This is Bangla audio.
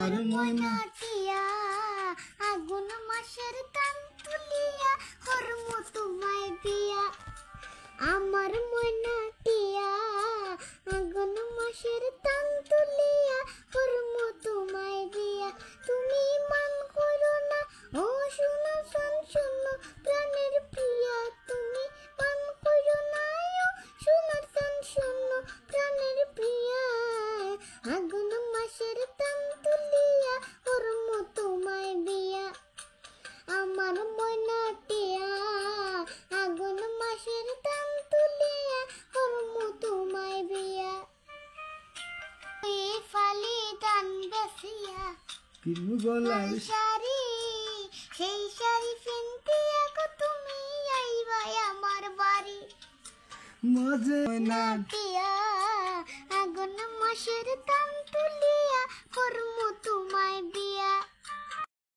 আর ময়না টিয়া আগুন মাসের তান তুলিয়া করম তোমায় বিয়া আমার ময়না টিয়া আগুন মাসের তান তুলিয়া করম তোমায় বিয়া তুমি মান করো না ও শুনো শোনো প্রাণের প্রিয়া তুমি মান করো না ও শুনো শোনো প্রাণের প্রিয়া আগুন মাসের তান তুলিয়া করম তোমায় বিয়া আমার ময়না টিয়া আগুন মাসের তান তুলিয়া করম তোমায় বিয়া ফালি টান বেসিয়া কিনবো গলার শাড়ি সেই শাড়ি কিনতে এখন তুমি আইবা আমার বাড়ি মাঝে টিয়া আগুন মাসের তান তুলিয়া করম